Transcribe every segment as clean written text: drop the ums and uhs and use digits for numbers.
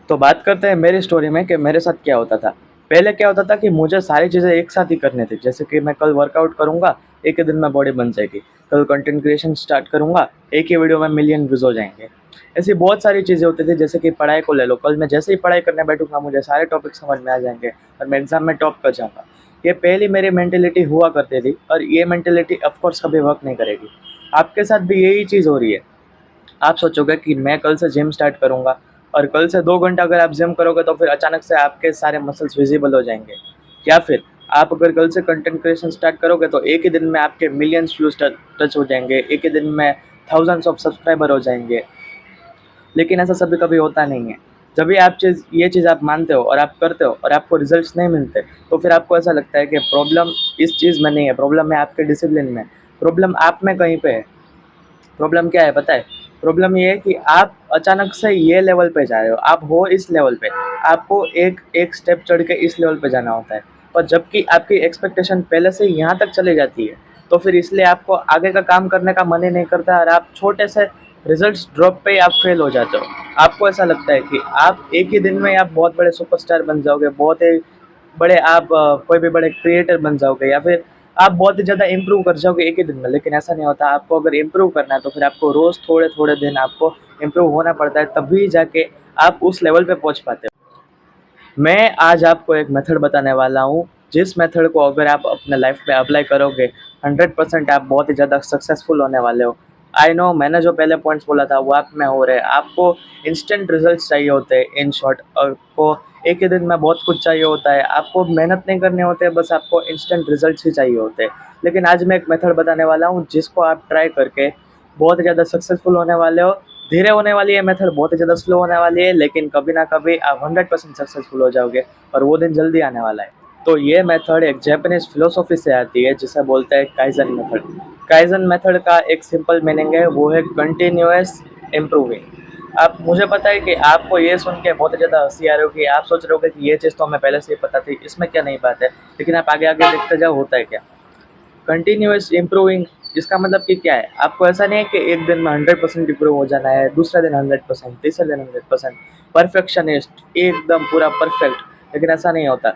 तो बात करते हैं मेरी स्टोरी में कि मेरे साथ क्या होता था। पहले क्या होता था कि मुझे सारी चीज़ें एक साथ ही करनी थी। जैसे कि मैं कल वर्कआउट करूँगा, एक ही दिन में बॉडी बन जाएगी। कल कंटेंट क्रिएशन स्टार्ट करूँगा, एक ही वीडियो में मिलियन व्यूज़ हो जाएँगे। ऐसी बहुत सारी चीज़ें होती थी, जैसे कि पढ़ाई को ले लो। कल मैं जैसे ही पढ़ाई करने बैठूँगा, मुझे सारे टॉपिक समझ में आ जाएँगे और मैं एग्ज़ाम में टॉप कर जाऊँगा। ये पहली मेरी मेंटालिटी हुआ करती थी और ये मेंटालिटी ऑफ़ कोर्स कभी वर्क नहीं करेगी। आपके साथ भी यही चीज़ हो रही है। आप सोचोगे कि मैं कल से जिम स्टार्ट करूँगा और कल से 2 घंटा अगर आप जिम करोगे तो फिर अचानक से आपके सारे मसल्स विज़िबल हो जाएँगे। या फिर आप अगर कल से कंटेंट क्रिएशन स्टार्ट करोगे तो एक ही दिन में आपके मिलियंस व्यूज़ टच हो जाएँगे, एक ही दिन में थाउज़ेंड्स ऑफ सब्सक्राइबर हो जाएँगे। लेकिन ऐसा कभी कभी होता नहीं है। जब भी ये चीज़ आप मानते हो और आप करते हो और आपको रिजल्ट्स नहीं मिलते, तो फिर आपको ऐसा लगता है कि प्रॉब्लम इस चीज़ में नहीं है, प्रॉब्लम है आपके डिसिप्लिन में, प्रॉब्लम आप में कहीं पे है। प्रॉब्लम क्या है पता है? प्रॉब्लम ये है कि आप अचानक से ये लेवल पे जा रहे हो, आप हो इस लेवल पे, आपको एक एक स्टेप चढ़ के इस लेवल पे जाना होता है। और जबकि आपकी एक्सपेक्टेशन पहले से ही यहाँ तक चली जाती है, तो फिर इसलिए आपको आगे का काम करने का मन ही नहीं करता और आप छोटे से रिजल्ट्स ड्रॉप पे ही आप फेल हो जाते हो। आपको ऐसा लगता है कि आप एक ही दिन में आप बहुत बड़े सुपरस्टार बन जाओगे, बहुत ही बड़े आप कोई भी बड़े क्रिएटर बन जाओगे या फिर आप बहुत ही ज़्यादा इम्प्रूव कर जाओगे एक ही दिन में। लेकिन ऐसा नहीं होता। आपको अगर इम्प्रूव करना है तो फिर आपको रोज़ थोड़े-थोड़े दिन आपको इम्प्रूव होना पड़ता है, तभी जाके आप उस लेवल पे पहुँच पाते हो। मैं आज आपको एक मेथड बताने वाला हूँ, जिस मेथड को अगर आप अपने लाइफ पे अप्लाई करोगे, 100% आप बहुत ही ज़्यादा सक्सेसफुल होने वाले हो। आई नो, मैंने जो पहले पॉइंट्स बोला था वो आप में हो रहे हैं। आपको इंस्टेंट रिजल्ट्स चाहिए होते हैं, इन शॉर्ट। आपको एक ही दिन में बहुत कुछ चाहिए होता है, आपको मेहनत नहीं करने होते हैं, बस आपको इंस्टेंट रिजल्ट्स ही चाहिए होते हैं। लेकिन आज मैं एक मेथड बताने वाला हूँ जिसको आप ट्राई करके बहुत ही ज़्यादा सक्सेसफुल होने वाले हो। धीरे होने वाली है मेथड, बहुत ही ज़्यादा स्लो होने वाली है, लेकिन कभी ना कभी आप 100% सक्सेसफुल हो जाओगे और वो दिन जल्दी आने वाला है। तो ये मेथड एक जैपनीज़ फिलोसॉफी से आती है, जिसे बोलते हैं काइज़न मेथड। काइज़न मेथड का एक सिंपल मीनिंग है, वो है कंटिन्यूअस इम्प्रूविंग। आप मुझे पता है कि आपको ये सुन के बहुत ही ज़्यादा हँसी आ रही होगी, आप सोच रहे होगे कि ये चीज़ तो हमें पहले से ही पता थी, इसमें क्या नई बात है। लेकिन आप आगे-आगे देखते जाओ होता है क्या। कंटिन्यूअस इम्प्रूविंग, इसका मतलब कि क्या है? आपको ऐसा नहीं है कि एक दिन में 100% इम्प्रूव हो जाना है, दूसरे दिन 100%, तीसरे दिन 100%, परफेक्शनिस्ट, एकदम पूरा परफेक्ट, लेकिन ऐसा नहीं होता।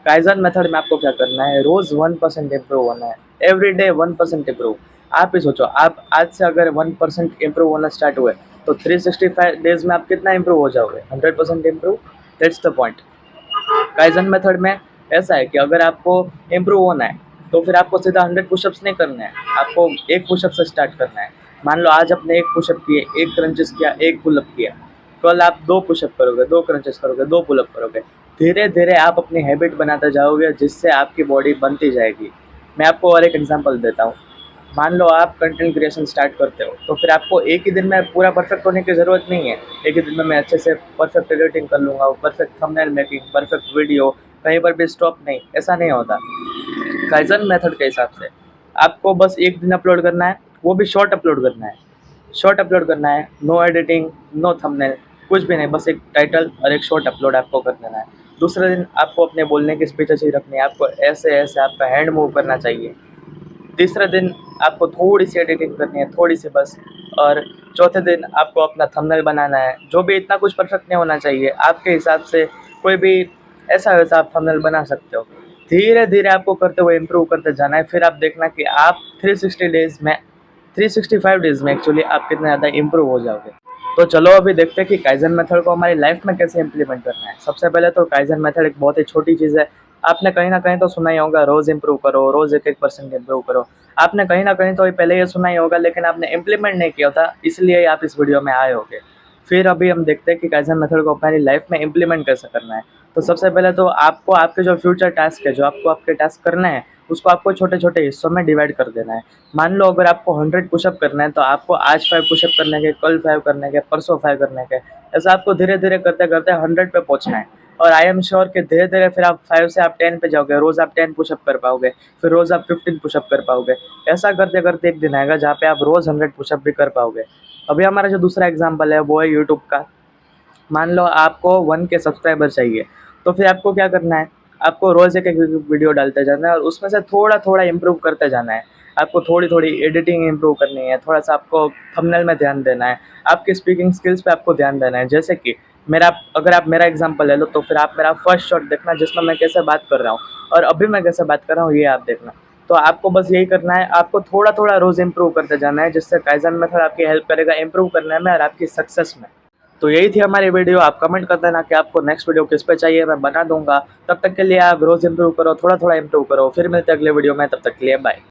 काइज़न मेथड में आपको क्या करना है, रोज़ 1% इम्प्रूव होना है, एवरीडे 1% इम्प्रूव। आप ही सोचो, आप आज से अगर 1% इम्प्रूव होना स्टार्ट हुए, तो 365 डेज़ में आप कितना इम्प्रूव हो जाओगे? 100% improve. That's the point. Kaizen method में ऐसा है कि अगर आपको इम्प्रूव होना है, तो फिर आपको सीधा 100 पुशअप्स नहीं करने हैं, आपको एक पुशअप से स्टार्ट करना है। मान लो आज आपने एक पुशअप किए, एक क्रंचेस किया, एक पुलअप किया, कल आप 2 पुशअप करोगे, 2 क्रंचेस करोगे, 2 पुलअप करोगे। धीरे-धीरे आप अपनी हैबिट बनाते जाओगे, जिससे आपकी बॉडी बनती जाएगी। मैं आपको और एक एग्ज़ाम्पल देता हूँ। मान लो आप कंटेंट क्रिएशन स्टार्ट करते हो, तो फिर आपको एक ही दिन में पूरा परफेक्ट होने की ज़रूरत नहीं है। एक ही दिन में मैं अच्छे से परफेक्ट एडिटिंग कर लूँगा, perfect thumbnail making, perfect video, कहीं पर भी स्टॉप नहीं, ऐसा नहीं होता। काइज़न मेथड के हिसाब से आपको बस एक दिन अपलोड करना है, वो भी शॉर्ट अपलोड करना है। शॉर्ट अपलोड करना है, नो एडिटिंग, नो थंबनेल, कुछ भी नहीं, बस एक टाइटल और एक शॉर्ट अपलोड आपको कर देना है। दूसरे दिन आपको अपने बोलने की स्पीच अच्छी रखनी है, आपको ऐसे-ऐसे आपका हैंड मूव करना चाहिए। तीसरे दिन आपको थोड़ी-सी एडिटिंग करनी है, थोड़ी-सी बस। और चौथे दिन आपको अपना थंबनेल बनाना है, जो भी इतना कुछ परफेक्ट नहीं होना चाहिए, आपके हिसाब से कोई भी ऐसा-वैसा आप थंबनेल बना सकते हो। धीरे-धीरे आपको करते हुए इम्प्रूव करते जाना है, फिर आप देखना कि आप 360 डेज़ में 365 डेज़ में एक्चुअली आप कितना ज़्यादा इम्प्रूव हो जाओगे। तो चलो अभी देखते हैं कि काइज़न मेथड को हमारी लाइफ में कैसे इम्प्लीमेंट करना है। सबसे पहले तो काइज़न मेथड एक बहुत ही छोटी चीज़ है। आपने कहीं न कहीं तो सुना ही होगा, रोज़ इम्प्रूव करो, रोज़ 1-1% इम्प्रूव करो। आपने कहीं न कहीं तो ये पहले ये सुना ही होगा, लेकिन आपने इम्प्लीमेंट नहीं किया था, इसलिए आप इस वीडियो में आए होंगे। फिर अभी हम देखते हैं कि काइज़न मेथड को अपनी लाइफ में इम्प्लीमेंट कैसे करना है। तो सबसे पहले तो आपको आपके जो फ्यूचर टास्क है, जो आपको आपके टास्क करने हैं, उसको आपको छोटे-छोटे हिस्सों में डिवाइड कर देना है। मान लो अगर आपको 100 पुशअप करना है, तो आपको आज 5 पुशअप करने के, कल 5 करने के, परसों 5 करने के। ऐसा आपको धीरे-धीरे करते-करते 100 पे पहुँचना है। और आई एम श्योर कि धीरे-धीरे फिर आप 5 से आप 10 पे जाओगे, रोज़ आप 10 पुशअप कर पाओगे, फिर रोज़ आप 15 पुशअप कर पाओगे। ऐसा करते-करते एक दिन आएगा जहाँ पे आप रोज़ 100 पुशअप भी कर पाओगे। अभी हमारा जो दूसरा एग्ज़ाम्पल है वो है यूट्यूब का। मान लो आपको 1 के सब्सक्राइबर चाहिए, तो फिर आपको क्या करना है, आपको रोज़ एक-एक वीडियो डालते जाना है और उसमें से थोड़ा-थोड़ा इम्प्रूव करते जाना है। आपको थोड़ी-थोड़ी एडिटिंग इम्प्रूव करनी है, थोड़ा-सा आपको थंबनेल में ध्यान देना है, आपकी स्पीकिंग स्किल्स पे आपको ध्यान देना है। जैसे कि अगर आप मेरा एग्जांपल ले लो तो फिर आप मेरा फर्स्ट शॉट देखना जिसमें मैं कैसे बात कर रहा हूँ और अभी मैं कैसे बात कर रहा हूँ ये आप देखना। तो आपको बस यही करना है, आपको थोड़ा थोड़ा रोज़ इम्प्रूव करते जाना है, जिससे काइज़न मेथड आपकी हेल्प करेगा इम्प्रूव करने में और आपकी सक्सेस में। तो यही थी हमारी वीडियो। आप कमेंट कर देना कि आपको नेक्स्ट वीडियो किस पे चाहिए, मैं बना दूंगा। तब तक के लिए आप रोज़ इम्प्रूव करो, थोड़ा थोड़ा इम्प्रूव करो। फिर मिलते हैं अगले वीडियो में, तब तक के लिए बाय।